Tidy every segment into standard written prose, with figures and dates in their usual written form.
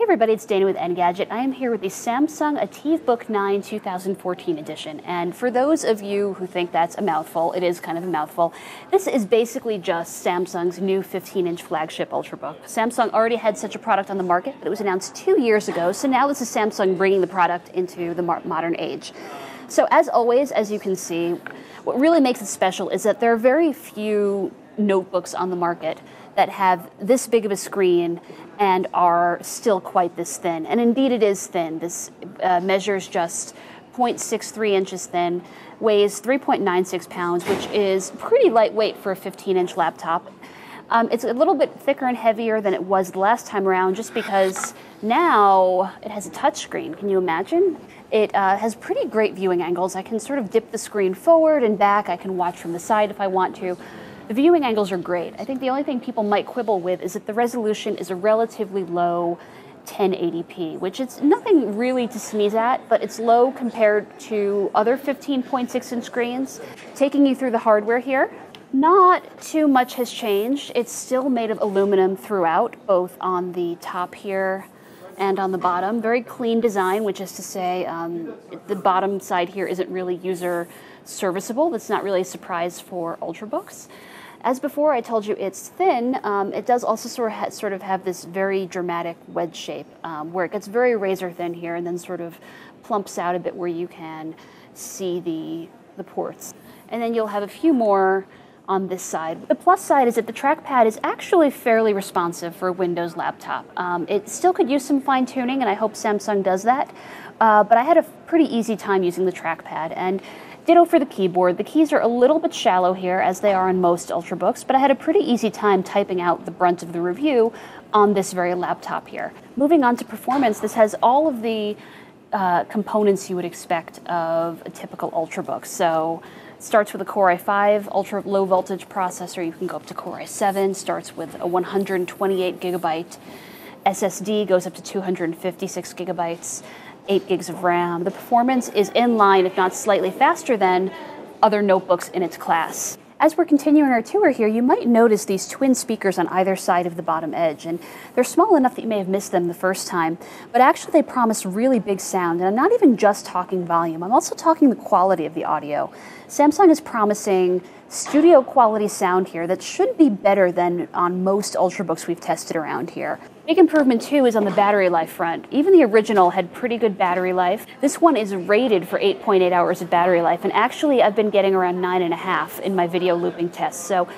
everybody, it's Dana with Engadget. I am here with the Samsung Ativ Book 9 2014 edition. And for those of you who think that's a mouthful, it is kind of a mouthful. This is basically just Samsung's new 15-inch flagship Ultrabook. Samsung already had such a product on the market, but it was announced 2 years ago. So now this is Samsung bringing the product into the modern age. So as always, as you can see, what really makes it special is that there are very few notebooks on the market that have this big of a screen and are still quite this thin. And indeed it is thin. This measures just 0.63 inches thin, weighs 3.96 pounds, which is pretty lightweight for a 15-inch laptop. It's a little bit thicker and heavier than it was the last time around just because now it has a touchscreen. Can you imagine? It has pretty great viewing angles. I can sort of dip the screen forward and back. I can watch from the side if I want to. The viewing angles are great. I think the only thing people might quibble with is that the resolution is a relatively low 1080p, which is nothing really to sneeze at, but it's low compared to other 15.6-inch screens. Taking you through the hardware here, not too much has changed. It's still made of aluminum throughout, both on the top here and on the bottom. Very clean design, which is to say the bottom side here isn't really user serviceable. That's not really a surprise for Ultrabooks. As before, I told you it's thin. It does also sort of have this very dramatic wedge shape where it gets very razor thin here and then sort of plumps out a bit where you can see the ports. And then you'll have a few more on this side. The plus side is that the trackpad is actually fairly responsive for a Windows laptop. It still could use some fine tuning, and I hope Samsung does that. But I had a pretty easy time using the trackpad. And ditto for the keyboard. The keys are a little bit shallow here, as they are on most Ultrabooks, but I had a pretty easy time typing out the brunt of the review on this very laptop here. Moving on to performance, this has all of the components you would expect of a typical Ultrabook. So it starts with a Core i5 ultra low voltage processor. You can go up to Core i7. Starts with a 128 gigabyte SSD, goes up to 256 gigabytes. 8 gigs of RAM. The performance is in line, if not slightly faster than other notebooks in its class. As we're continuing our tour here, you might notice these twin speakers on either side of the bottom edge, and they're small enough that you may have missed them the first time, but actually they promise really big sound, and I'm not even just talking volume, I'm also talking the quality of the audio. Samsung is promising studio quality sound here that should be better than on most Ultrabooks we've tested around here. Big improvement too is on the battery life front. Even the original had pretty good battery life. This one is rated for 8.8 hours of battery life, and actually I've been getting around 9.5 in my video looping tests. So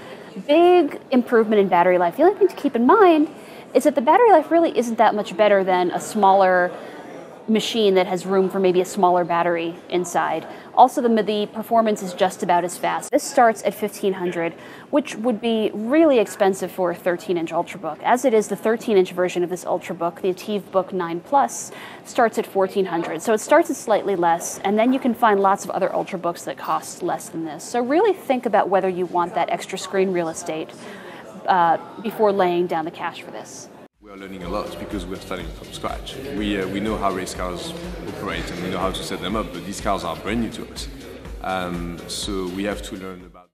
big improvement in battery life. The only thing to keep in mind is that the battery life really isn't that much better than a smaller machine that has room for maybe a smaller battery inside. Also, the performance is just about as fast. This starts at $1,500, which would be really expensive for a 13-inch Ultrabook. As it is, the 13-inch version of this Ultrabook, the Ativ Book 9 Plus, starts at $1,400. So it starts at slightly less, and then you can find lots of other Ultrabooks that cost less than this. So really think about whether you want that extra screen real estate before laying down the cash for this. We are learning a lot because we're starting from scratch. We know how race cars operate and we know how to set them up, but these cars are brand new to us. So we have to learn about